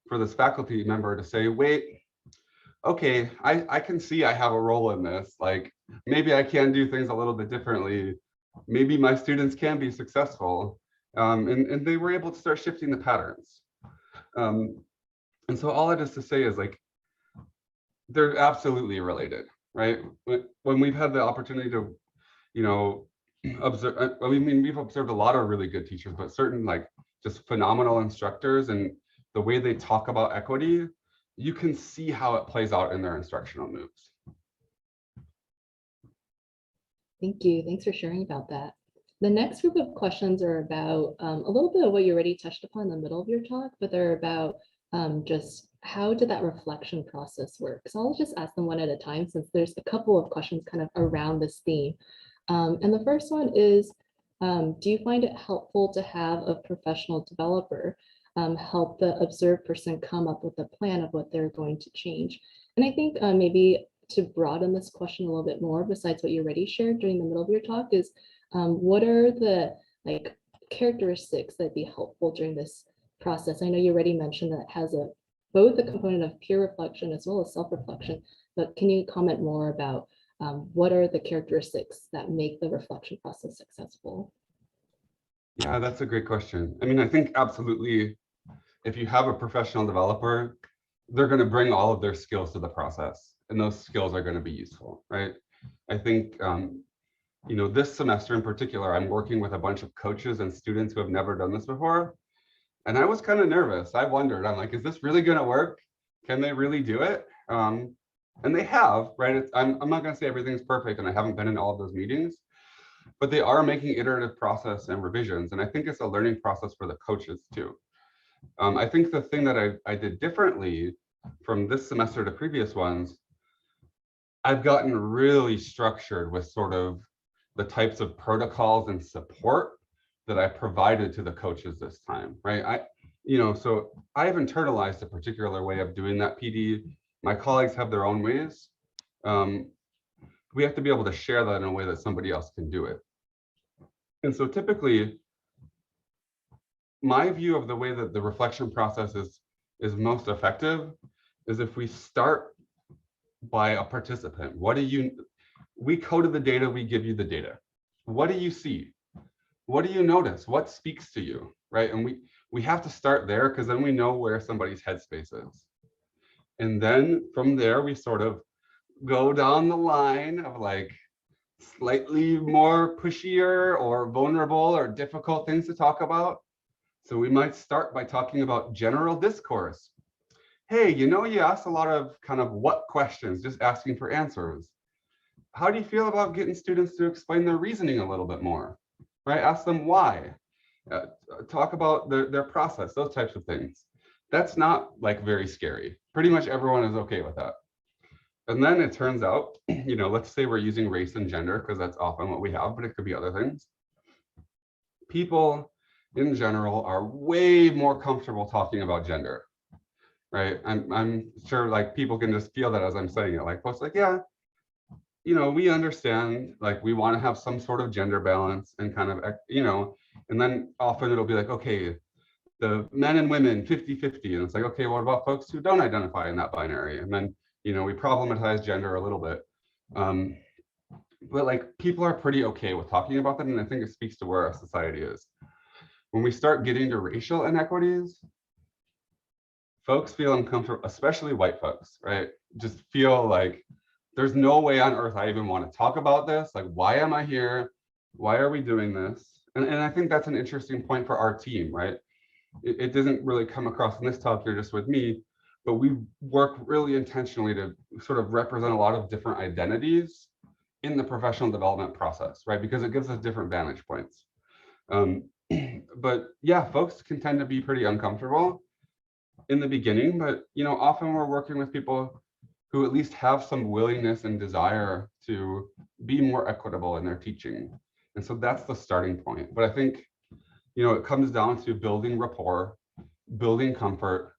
for this faculty member to say, wait, okay, I can see I have a role in this. Like, maybe I can do things a little bit differently. Maybe my students can be successful. And they were able to start shifting the patterns. And so all that is to say is, like, they're absolutely related, right? When we've had the opportunity to, you know, observe, I mean, we've observed a lot of really good teachers, but certain like just phenomenal instructors, and the way they talk about equity, you can see how it plays out in their instructional moves. Thank you. Thanks for sharing about that. The next group of questions are about a little bit of what you already touched upon in the middle of your talk, but they're about just how did that reflection process work? So I'll just ask them one at a time, since there's a couple of questions kind of around this theme. And the first one is, do you find it helpful to have a professional developer help the observed person come up with a plan of what they're going to change? And I think maybe to broaden this question a little bit more, besides what you already shared during the middle of your talk, is what are the like characteristics that'd be helpful during this process? I know you already mentioned that it has both a component of peer reflection as well as self-reflection, but can you comment more about what are the characteristics that make the reflection process successful? Yeah, that's a great question. I mean, I think absolutely, if you have a professional developer, they're going to bring all of their skills to the process, and those skills are going to be useful, right? I think, you know, this semester in particular, I'm working with a bunch of coaches and students who have never done this before. And I was kind of nervous. I wondered, I'm like, is this really going to work? Can they really do it? And they have, right? I'm not going to say everything's perfect, and I haven't been in all of those meetings, but they are making iterative process and revisions. And I think it's a learning process for the coaches too. I think the thing that I did differently from this semester to previous ones, I've gotten really structured with sort of the types of protocols and support that I provided to the coaches this time, right? You know, so I have internalized a particular way of doing that PD. My colleagues have their own ways. We have to be able to share that in a way that somebody else can do it. And so typically, my view of the way that the reflection process is most effective is if we start by a participant. We coded the data, we give you the data. What do you see? What do you notice? What speaks to you, right? And we have to start there, because then we know where somebody's headspace is. And then from there, we sort of go down the line of like slightly more pushier or vulnerable or difficult things to talk about. So we might start by talking about general discourse. Hey, you know, you asked a lot of kind of what questions, just asking for answers. How do you feel about getting students to explain their reasoning a little bit more, right? Ask them why. Talk about their process, those types of things. That's not like very scary. Pretty much everyone is okay with that. And then it turns out, you know, let's say we're using race and gender, because that's often what we have, but it could be other things. People in general are way more comfortable talking about gender, right? I'm sure like people can just feel that as I'm saying it, like folks like, yeah, you know, we understand, like we want to have some sort of gender balance and kind of, you know, and then often it'll be like, okay, the men and women 50-50. And it's like, okay, what about folks who don't identify in that binary? And then, we problematize gender a little bit. But like people are pretty okay with talking about that. And I think it speaks to where our society is. When we start getting to racial inequities, folks feel uncomfortable, especially white folks, right? Just feel like there's no way on earth I even want to talk about this. Like, why am I here? Why are we doing this? And I think that's an interesting point for our team, right? It doesn't really come across in this talk here just with me, but we work really intentionally to sort of represent a lot of different identities in the professional development process, right? Because it gives us different vantage points. But yeah, folks can tend to be pretty uncomfortable in the beginning, but often we're working with people who at least have some willingness and desire to be more equitable in their teaching. And so that's the starting point. But I think, it comes down to building rapport, building comfort,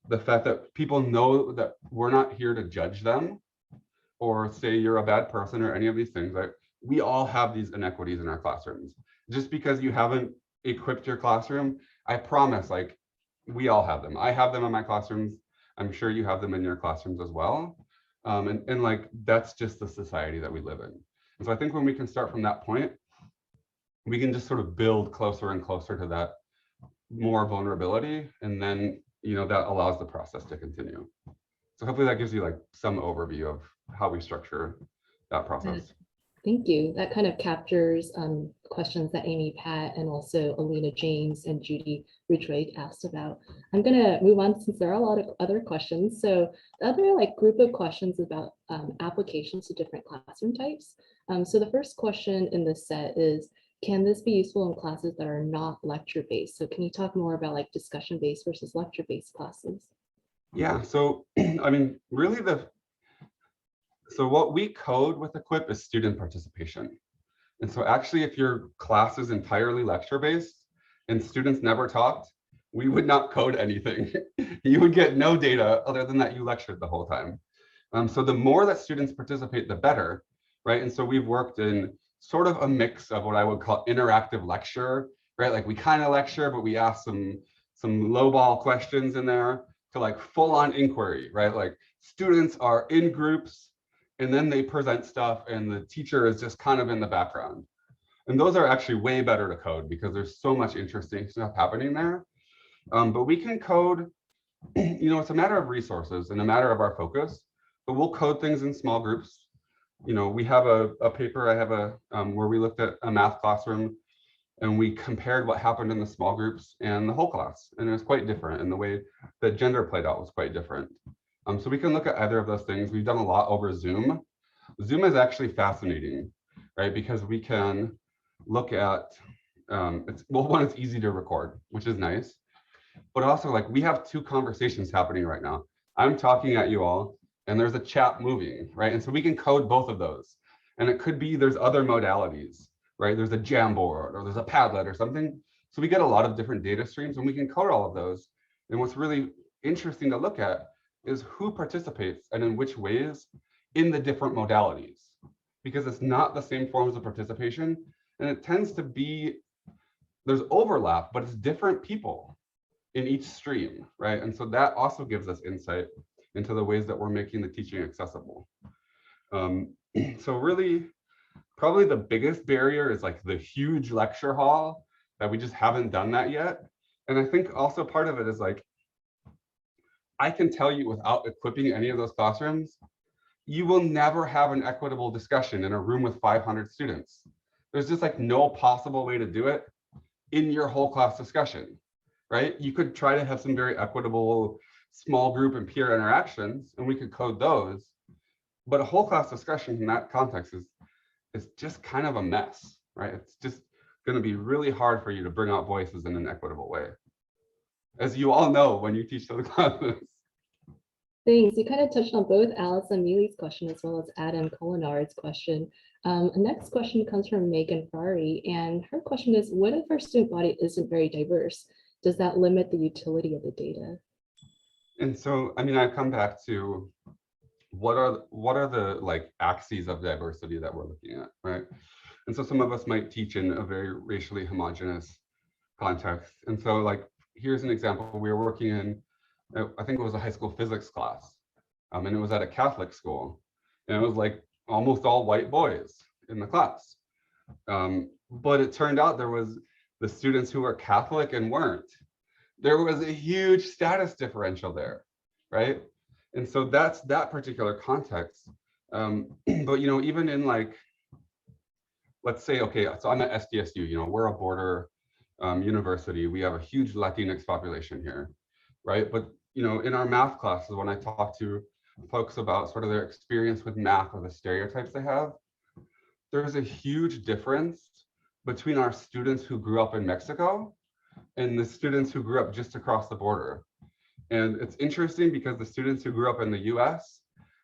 the fact that people know that we're not here to judge them or say you're a bad person or any of these things. Like, we all have these inequities in our classrooms. Just because you haven't equipped your classroom, I promise, like, we all have them. I have them in my classrooms. I'm sure you have them in your classrooms as well. And like, that's just the society that we live in. And so I think when we can start from that point, we can just sort of build closer and closer to that more vulnerability. And then, that allows the process to continue. So hopefully that gives you like some overview of how we structure that process. Thank you. That kind of captures questions that Amy Pat and also Alina James and Judy Ridgway asked about. I'm going to move on since there are a lot of other questions. So the other group of questions about applications to different classroom types. So the first question in this set is, can this be useful in classes that are not lecture-based? So can you talk more about like discussion-based versus lecture-based classes? Yeah, so I mean, really so what we code with Equip is student participation. And so actually, if your class is entirely lecture-based and students never talked, we would not code anything. You would get no data other than that you lectured the whole time. So the more that students participate, the better, right? And so we've worked in sort of a mix of what I would call interactive lecture, right? Like we kind of lecture, but we ask some lowball questions in there to like full-on inquiry, right? Like students are in groups and then they present stuff and the teacher is just kind of in the background. And those are actually way better to code because there's so much interesting stuff happening there. But we can code, it's a matter of resources and a matter of our focus, but we'll code things in small groups. We have a paper, I have where we looked at a math classroom and we compared what happened in the small groups and the whole class. And it was quite different, and the way that gender played out was quite different. So we can look at either of those things. We've done a lot over Zoom. Zoom is actually fascinating, right? Because we can look at, one, it's easy to record, which is nice. But also, like, we have two conversations happening right now. I'm talking at you all, and there's a chat moving, right? And so we can code both of those. And it could be there's other modalities, right? There's a Jamboard or there's a Padlet or something. So we get a lot of different data streams and we can code all of those. And what's really interesting to look at is who participates and in which ways in the different modalities, because it's not the same forms of participation. And it tends to be, there's overlap, but it's different people in each stream, right? And so that also gives us insight into the ways that we're making the teaching accessible. So really, probably the biggest barrier is like the huge lecture hall that we just haven't done that yet. And I think also part of it is like, I can tell you without equipping any of those classrooms, you will never have an equitable discussion in a room with 500 students. There's just like no possible way to do it in your whole class discussion, right? You could try to have some very equitable small group and peer interactions, and we could code those. But a whole class discussion in that context is just kind of a mess, right? It's just going to be really hard for you to bring out voices in an equitable way, as you all know when you teach those classes. Thanks. You kind of touched on both Alice and Mealy's question as well as Adam Colinard's question. The next question comes from Megan Fari, and her question is, what if our student body isn't very diverse? Does that limit the utility of the data? And so, I mean, I come back to what are the like axes of diversity that we're looking at, right? And so some of us might teach in a very racially homogeneous context. And so like here's an example. We were working in, I think it was a high school physics class, and it was at a Catholic school, and it was like almost all white boys in the class. But it turned out there was the students who were Catholic and weren't. There was a huge status differential there, right? And so that's that particular context. But you know, even in like, let's say, okay, so I'm at SDSU, you know, we're a border university. We have a huge Latinx population here, right? But you know, in our math classes, when I talk to folks about sort of their experience with math or the stereotypes they have, there's a huge difference between our students who grew up in Mexico and the students who grew up just across the border. And it's interesting because the students who grew up in the US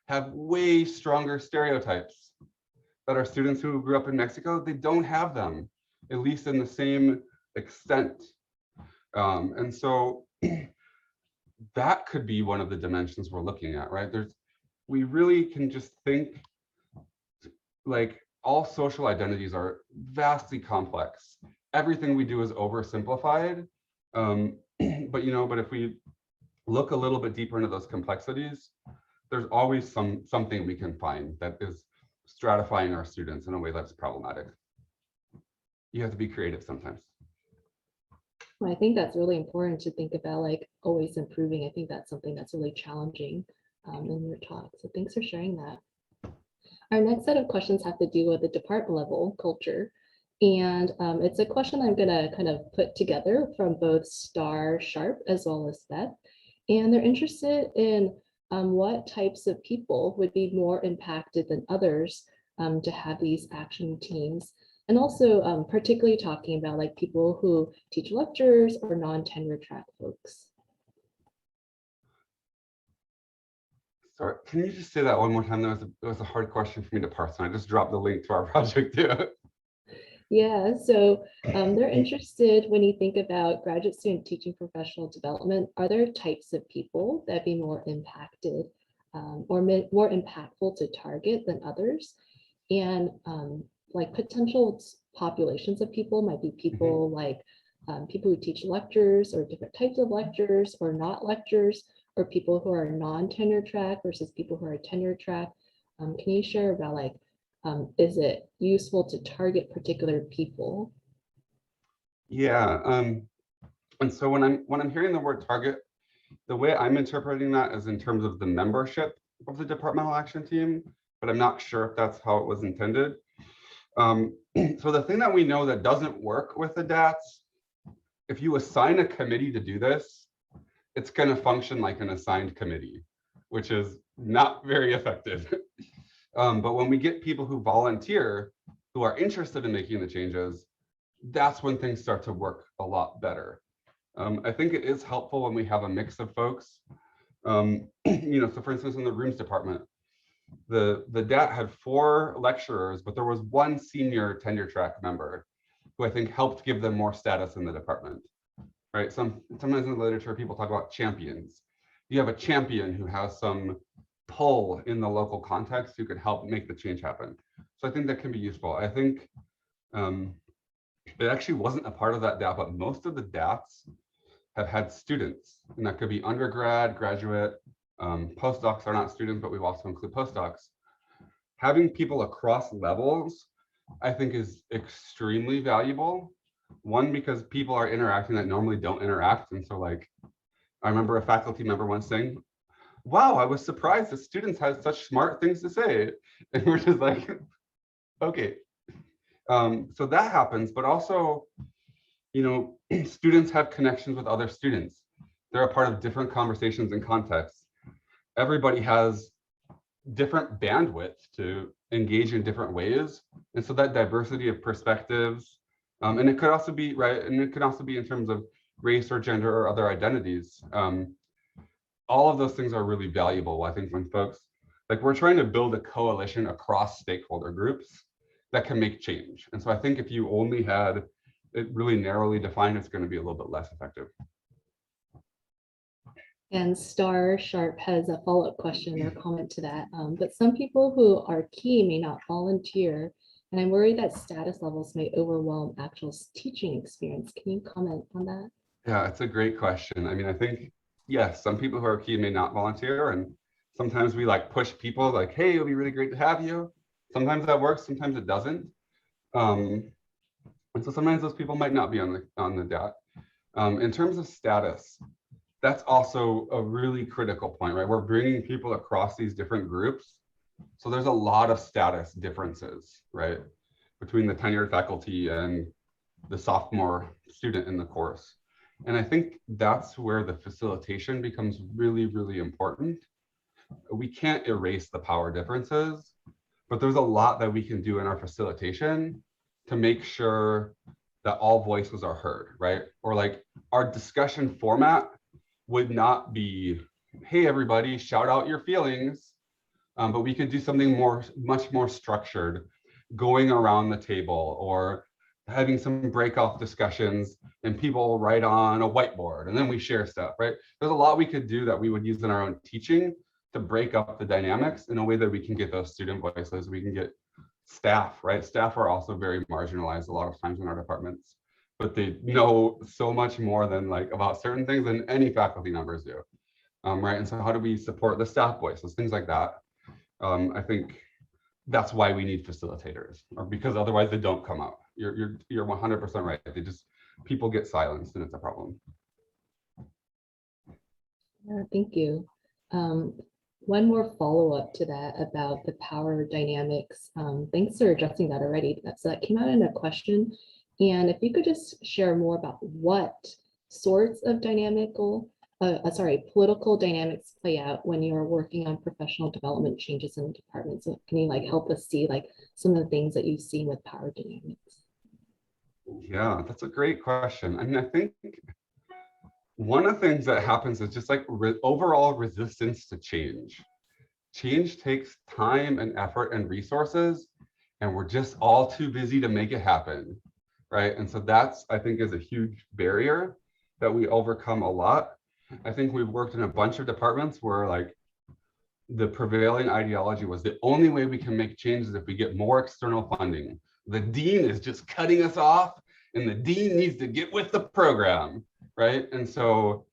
have way stronger stereotypes that our students who grew up in Mexico, they don't have them, at least in the same extent. And so that could be one of the dimensions we're looking at, right? We really can just think like all social identities are vastly complex. Everything we do is oversimplified. But you know, but if we look a little bit deeper into those complexities, there's always something we can find that is stratifying our students in a way that's problematic. You have to be creative sometimes. Well, I think that's really important to think about, like always improving. I think that's something that's really challenging in your talk. So thanks for sharing that. Our next set of questions have to do with the department level culture. And it's a question I'm gonna kind of put together from both Star, Sharp, as well as Beth. And they're interested in what types of people would be more impacted than others to have these action teams. And also particularly talking about like people who teach lectures or non-tenure track folks. Sorry, can you just say that one more time? That was a hard question for me to parse, and I just dropped the link to our project too. Yeah, so they're interested when you think about graduate student teaching professional development, are there types of people that be more impacted or more impactful to target than others? And like potential populations of people might be people like people who teach lectures or different types of lectures or not lectures, or people who are non-tenure track versus people who are tenure track. Can you share about like, is it useful to target particular people? Yeah, and so when I'm hearing the word target, the way I'm interpreting that is in terms of the membership of the departmental action team, but I'm not sure if that's how it was intended. So the thing that we know that doesn't work with the DATs, if you assign a committee to do this, it's going to function like an assigned committee, which is not very effective. But when we get people who volunteer, who are interested in making the changes, that's when things start to work a lot better. I think it is helpful when we have a mix of folks. You know, so for instance, in the rooms department, the DAT had 4 lecturers, but there was 1 senior tenure track member who I think helped give them more status in the department, right? Sometimes in the literature, people talk about champions. You have a champion who has some pull in the local context who could help make the change happen. So I think that can be useful. I think it actually wasn't a part of that DAT, but most of the DATs have had students, and that could be undergrad, graduate, postdocs are not students, but we've also included postdocs. Having people across levels, I think, is extremely valuable. One, because people are interacting that normally don't interact. And so like, I remember a faculty member once saying, wow, I was surprised that students had such smart things to say. And we're just like, okay. So that happens, but also, you know, students have connections with other students. They're a part of different conversations and contexts. Everybody has different bandwidth to engage in different ways. And so that diversity of perspectives, and it could also be, right, and it could also be in terms of race or gender or other identities. All of those things are really valuable, I think, when folks, like we're trying to build a coalition across stakeholder groups that can make change. And so I think if you only had it really narrowly defined, it's going to be a little bit less effective. And Star Sharp has a follow-up question or comment to that. But some people who are key may not volunteer, and I'm worried that status levels may overwhelm actual teaching experience. Can you comment on that? Yeah, it's a great question. I mean, I think, yes, some people who are key may not volunteer, and sometimes we like push people like, hey, it'll be really great to have you. Sometimes that works, sometimes it doesn't. And so sometimes those people might not be on the DAT. In terms of status, that's also a really critical point, right? We're bringing people across these different groups. So there's a lot of status differences, right? Between the tenured faculty and the sophomore student in the course. And I think that's where the facilitation becomes really, really important. We can't erase the power differences, but there's a lot that we can do in our facilitation to make sure that all voices are heard, right? Or like our discussion format would not be, hey, everybody, shout out your feelings. But we could do something much more structured, going around the table or having some break-off discussions and people write on a whiteboard and then we share stuff, right? There's a lot we could do that we would use in our own teaching to break up the dynamics in a way that we can get those student voices, we can get staff, right? Staff are also very marginalized a lot of times in our departments, but they know so much more than like about certain things than any faculty members do, right? And so how do we support the staff voices, things like that? I think that's why we need facilitators, or because otherwise they don't come out. You're 100% right. They just, people get silenced and it's a problem. Yeah, thank you. One more follow-up to that about the power dynamics. Thanks for addressing that already. So that came out in a question. And if you could just share more about what sorts of political dynamics play out when you're working on professional development changes in the department. So can you like help us see like some of the things that you've seen with power dynamics? Yeah, that's a great question. I mean, I think one of the things that happens is just like overall resistance to change. Change takes time and effort and resources, and we're just all too busy to make it happen, right? And so that's, I think, is a huge barrier that we overcome a lot. I think we've worked in a bunch of departments where like the prevailing ideology was the only way we can make changes if we get more external funding. The dean is just cutting us off and the dean needs to get with the program, right? And so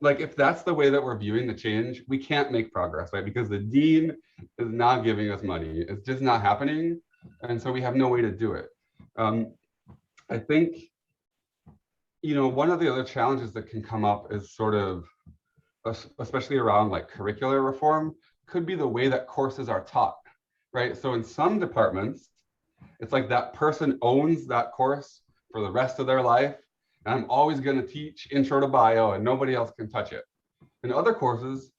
like if that's the way that we're viewing the change, we can't make progress, right? Because the dean is not giving us money. It's just not happening. And so we have no way to do it. I think, you know, one of the other challenges that can come up is sort of, especially around like curricular reform, could be the way that courses are taught, right? So in some departments, it's like that person owns that course for the rest of their life. And I'm always going to teach intro to bio and nobody else can touch it. In other courses,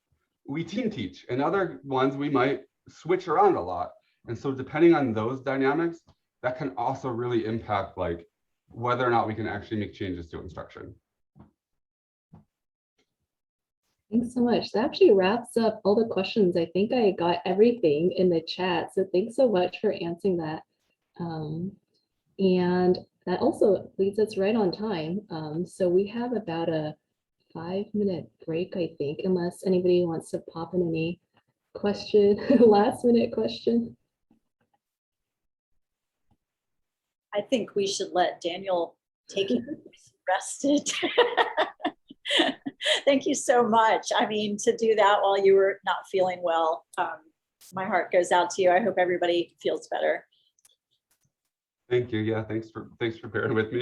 we team teach, and other ones we might switch around a lot. And so depending on those dynamics, that can also really impact like whether or not we can actually make changes to instruction. Thanks so much. That actually wraps up all the questions. I think I got everything in the chat. So thanks so much for answering that. And that also leads us right on time. So we have about a 5-minute break, I think, unless anybody wants to pop in any question, last minute question. I think we should let Daniel take it rested. Thank you so much. I mean, to do that while you were not feeling well, my heart goes out to you. I hope everybody feels better. Thank you. Yeah, thanks for bearing with me.